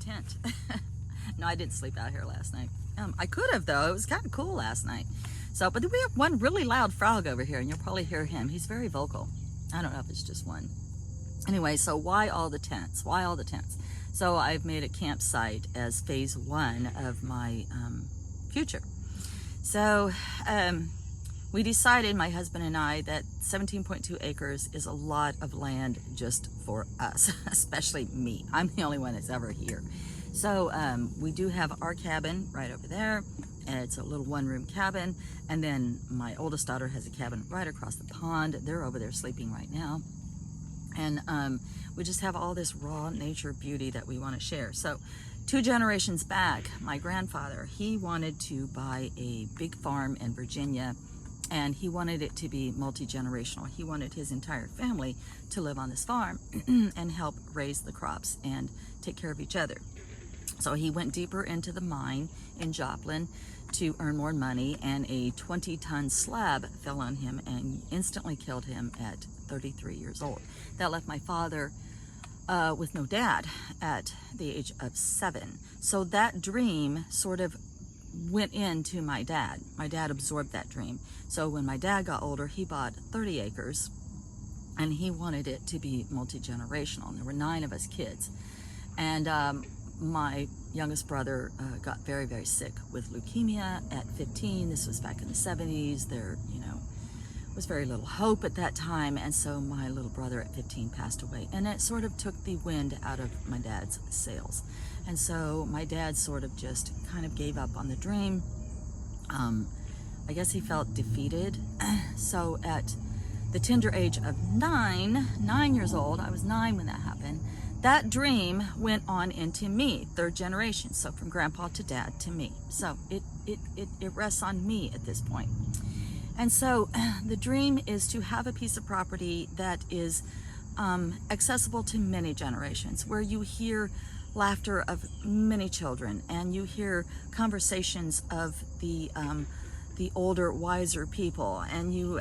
tent. No, I didn't sleep out here last night. I could have, though. It was kind of cool last night. So, but we have one really loud frog over here, and you'll probably hear him. He's very vocal. I don't know if it's just one. Anyway, so why all the tents? Why all the tents? So I've made a campsite as phase 1 of my future. So we decided, my husband and I, that 17.2 acres is a lot of land just for us, especially me. I'm the only one that's ever here. So we do have our cabin right over there, and it's a little one-room cabin. And then my oldest daughter has a cabin right across the pond. They're over there sleeping right now. And we just have all this raw nature beauty that we want to share. So 2 generations back, my grandfather, he wanted to buy a big farm in Virginia, and he wanted it to be multi-generational. He wanted his entire family to live on this farm and help raise the crops and take care of each other. So he went deeper into the mine in Joplin to earn more money, and a 20-ton slab fell on him and instantly killed him at 33 years old. That left my father with no dad at the age of 7. So that dream sort of went into my dad. My dad absorbed that dream. So when my dad got older, he bought 30 acres, and he wanted it to be multi-generational. And there were 9 of us kids. And my youngest brother got very, very sick with leukemia at 15. This was back in the 70s. There, was very little hope at that time. And so my little brother at 15 passed away. And it sort of took the wind out of my dad's sails. And so my dad sort of just kind of gave up on the dream. I guess he felt defeated. So at the tender age of 9 years old, I was 9 when that happened, that dream went on into me, 3rd generation. So from grandpa to dad to me. So it rests on me at this point. And so the dream is to have a piece of property that is accessible to many generations, where you hear laughter of many children, and you hear conversations of the older, wiser people, and you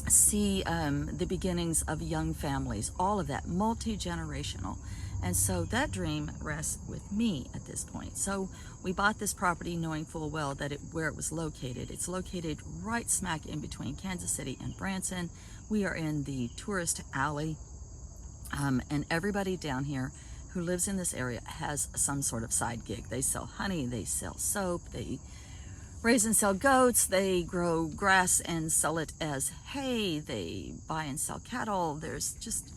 see the beginnings of young families, all of that, multi-generational. And so that dream rests with me at this point. So we bought this property knowing full well that where it was located. It's located right smack in between Kansas City and Branson. We are in the tourist alley, and everybody down here who lives in this area has some sort of side gig. They sell honey, they sell soap, they raise and sell goats, they grow grass and sell it as hay, they buy and sell cattle. There's just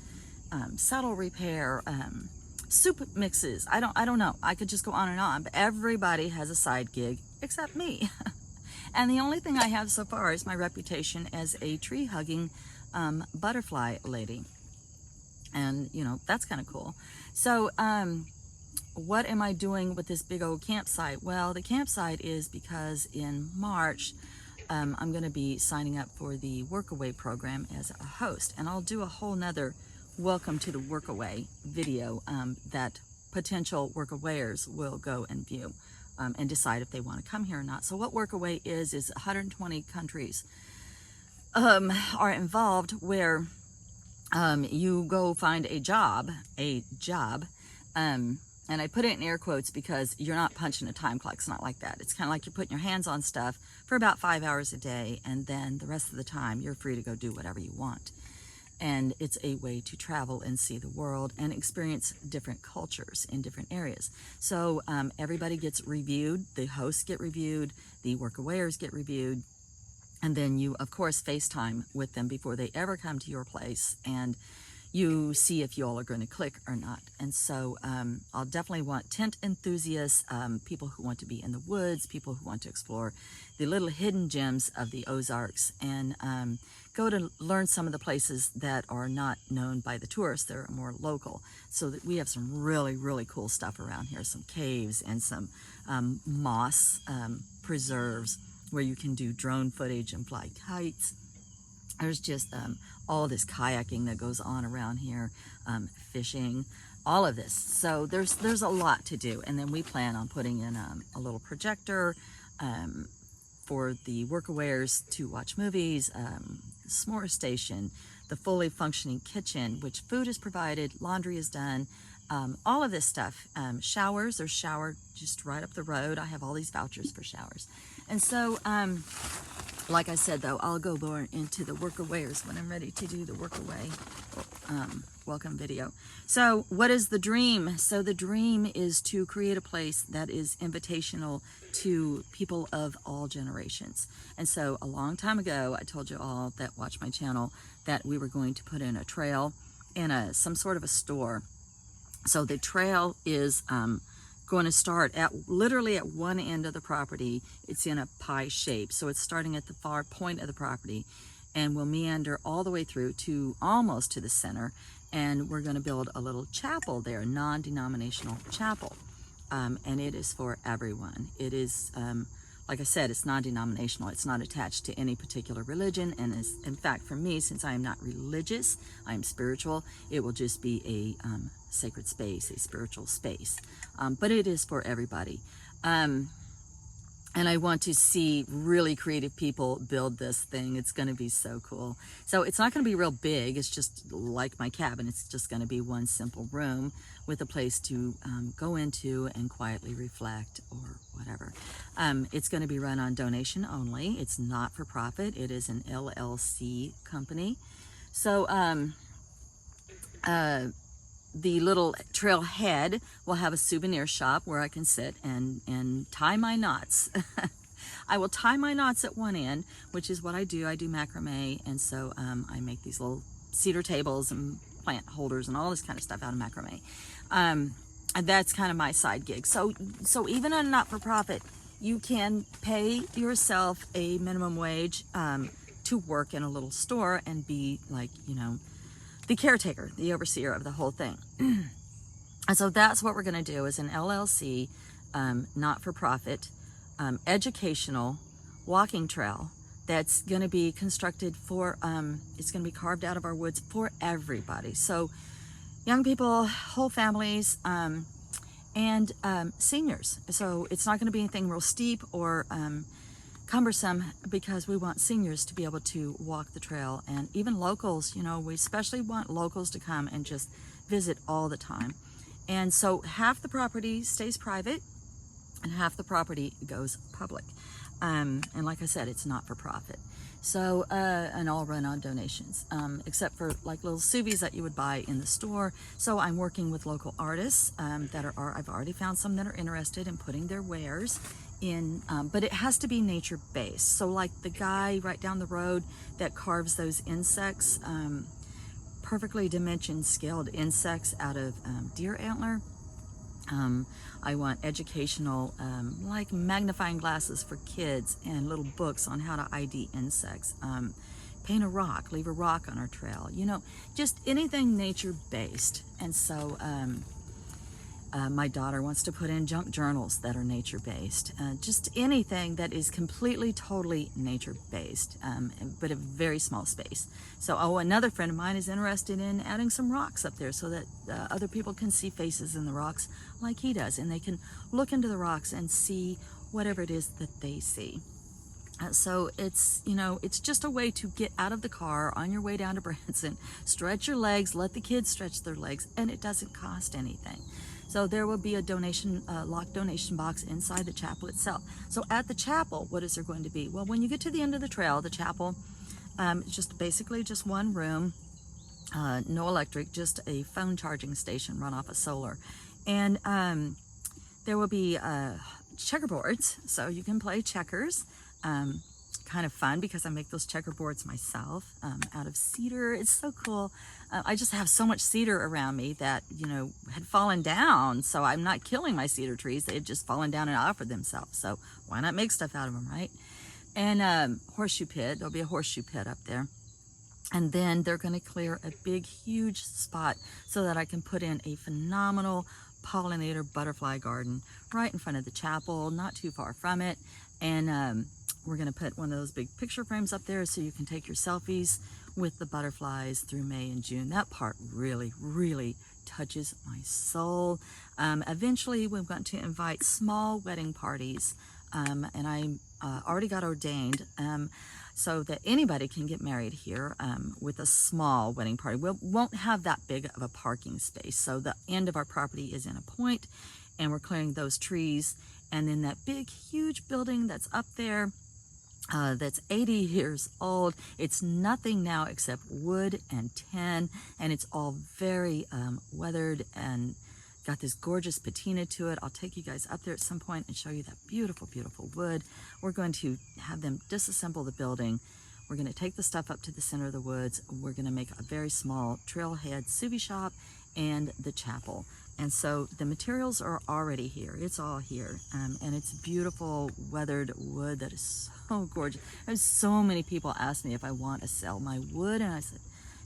saddle repair, soup mixes. I don't know. I could just go on and on, but everybody has a side gig except me. And the only thing I have so far is my reputation as a tree-hugging butterfly lady. And, that's kind of cool. So, what am I doing with this big old campsite? Well, the campsite is because in March, I'm going to be signing up for the Workaway program as a host. And I'll do a whole nother welcome to the Workaway video that potential Workawayers will go and view and decide if they want to come here or not. So what Workaway is 120 countries are involved, where you go find a job, and I put it in air quotes because you're not punching a time clock. It's not like that. It's kind of like you're putting your hands on stuff for about 5 hours a day, and then the rest of the time you're free to go do whatever you want. And it's a way to travel and see the world and experience different cultures in different areas. So everybody gets reviewed, the hosts get reviewed, the Workawayers get reviewed, and then you, of course, FaceTime with them before they ever come to your place, and you see if you all are going to click or not. And so I'll definitely want tent enthusiasts, people who want to be in the woods, people who want to explore the little hidden gems of the Ozarks, and go to learn some of the places that are not known by the tourists. They're more local. So that we have some really, really cool stuff around here, some caves and some moss preserves where you can do drone footage and fly kites. There's just all this kayaking that goes on around here, fishing, all of this. So there's a lot to do. And then we plan on putting in a little projector for the Workawayers to watch movies, s'more station, the fully functioning kitchen, which food is provided, laundry is done, all of this stuff. Showers, there's shower just right up the road. I have all these vouchers for showers. And so, like I said, though, I'll go more into the workaways when I'm ready to do the workaway welcome video. So what is the dream? So the dream is to create a place that is invitational to people of all generations. And so a long time ago, I told you all that watch my channel that we were going to put in a trail and some sort of a store. So the trail is going to start at literally at one end of the property. It's in a pie shape, so it's starting at the far point of the property and will meander all the way through to almost to the center, and we're going to build a little chapel there, non-denominational chapel, and it is for everyone. It is like I said, it's non-denominational. It's not attached to any particular religion, and is, in fact, for me, since I am not religious, I am spiritual, it will just be a sacred space, a spiritual space. But it is for everybody. And I want to see really creative people build this thing. It's going to be so cool. So it's not going to be real big. It's just like my cabin. It's just going to be one simple room with a place to go into and quietly reflect or whatever. It's going to be run on donation only. It's not for profit. It is an LLC company. So the little trailhead will have a souvenir shop where I can sit and tie my knots. I will tie my knots at one end, which is what I do. I do macrame, and so I make these little cedar tables and plant holders and all this kind of stuff out of macrame. And that's kind of my side gig. So even on not-for-profit, you can pay yourself a minimum wage to work in a little store and be like, you know, the caretaker, the overseer of the whole thing. And so that's what we're going to do, is an LLC, not-for-profit, educational walking trail that's going to be constructed for, it's going to be carved out of our woods for everybody. So young people, whole families, and seniors. So it's not going to be anything real steep or cumbersome, because we want seniors to be able to walk the trail, and even locals. You know, we especially want locals to come and just visit all the time. And so half the property stays private and half the property goes public. And like I said, it's not for profit. So and all run on donations, except for like little souvies that you would buy in the store. So I'm working with local artists that are I've already found some that are interested in putting their wares in, but it has to be nature-based. So like the guy right down the road that carves those insects, perfectly dimension scaled insects out of deer antler. I want educational, like magnifying glasses for kids and little books on how to ID insects. Paint a rock, leave a rock on our trail, you know, just anything nature-based. And so my daughter wants to put in junk journals that are nature-based. Just anything that is completely, totally nature-based, but a very small space. So, another friend of mine is interested in adding some rocks up there so that other people can see faces in the rocks like he does, and they can look into the rocks and see whatever it is that they see. So it's, you know, it's just a way to get out of the car on your way down to Branson, stretch your legs, let the kids stretch their legs, and it doesn't cost anything. So there will be a donation, locked donation box inside the chapel itself. So at the chapel, what is there going to be? Well, when you get to the end of the trail, the chapel, just basically just one room, no electric, just a phone charging station run off of solar. And there will be checkerboards, so you can play checkers. Kind of fun because I make those checkerboards myself out of cedar. It's so cool. I just have so much cedar around me that, you know, had fallen down. So I'm not killing my cedar trees. They had just fallen down and offered themselves. So why not make stuff out of them, right? And horseshoe pit. There'll be a horseshoe pit up there. And then they're going to clear a big, huge spot so that I can put in a phenomenal pollinator butterfly garden right in front of the chapel, not too far from it. And we're going to put one of those big picture frames up there so you can take your selfies with the butterflies through May and June. That part really, really touches my soul. Eventually, we're going to invite small wedding parties, and I already got ordained. so that anybody can get married here with a small wedding party. We won't have that big of a parking space. So the end of our property is in a point, and we're clearing those trees. And then that big, huge building that's up there, that's 80 years old. It's nothing now except wood and tin, and it's all very weathered and got this gorgeous patina to it. I'll take you guys up there at some point and show you that beautiful, beautiful wood. We're going to have them disassemble the building. We're going to take the stuff up to the center of the woods. We're going to make a very small trailhead suvi shop and the chapel. And so the materials are already here. It's all here. And it's beautiful weathered wood that is so gorgeous. There's so many people ask me if I want to sell my wood, and I said,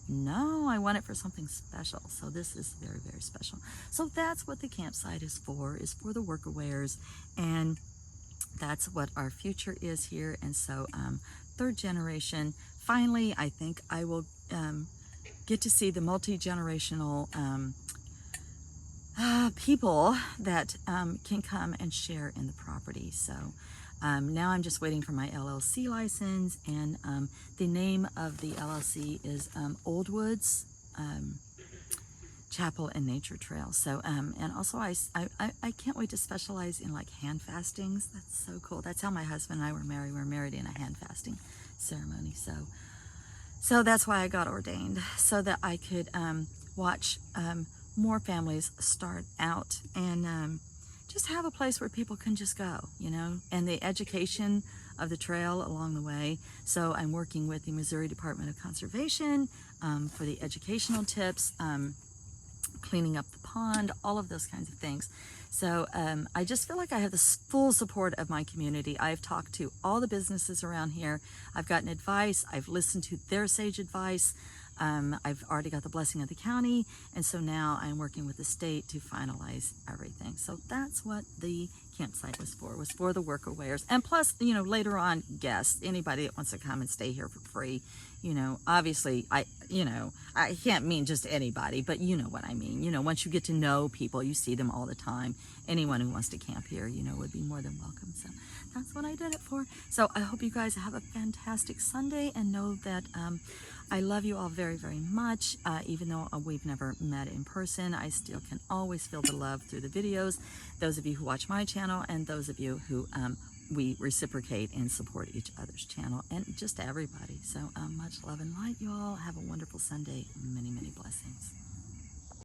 no, I want it for something special. So this is very, very special. So that's what the campsite is for the workawares, and that's what our future is here. And so third generation, finally, I think I will get to see the multi-generational people that can come and share in the property. So now I'm just waiting for my LLC license, and the name of the LLC is Old Woods Chapel and Nature Trail. So and also I can't wait to specialize in like hand fastings. That's so cool. That's how my husband and I were married. We were married in a hand fasting ceremony. So that's why I got ordained, so that I could watch more families start out and just have a place where people can just go, you know, and the education of the trail along the way. So I'm working with the Missouri Department of Conservation for the educational tips, cleaning up the pond, all of those kinds of things. So I just feel like I have the full support of my community. I've talked to all the businesses around here. I've gotten advice. I've listened to their sage advice. I've already got the blessing of the county, and so now I'm working with the state to finalize everything. So that's what the campsite was for the workawares. And plus, you know, later on, guests, anybody that wants to come and stay here for free, you know, obviously, I can't mean just anybody, but you know what I mean. You know, once you get to know people, you see them all the time. Anyone who wants to camp here, you know, would be more than welcome. So that's what I did it for. So I hope you guys have a fantastic Sunday, and know that I love you all very, very much. Even though we've never met in person, I still can always feel the love through the videos. Those of you who watch my channel, and those of you who we reciprocate and support each other's channel, and just everybody. So much love and light, you all. Have a wonderful Sunday. Many, many blessings.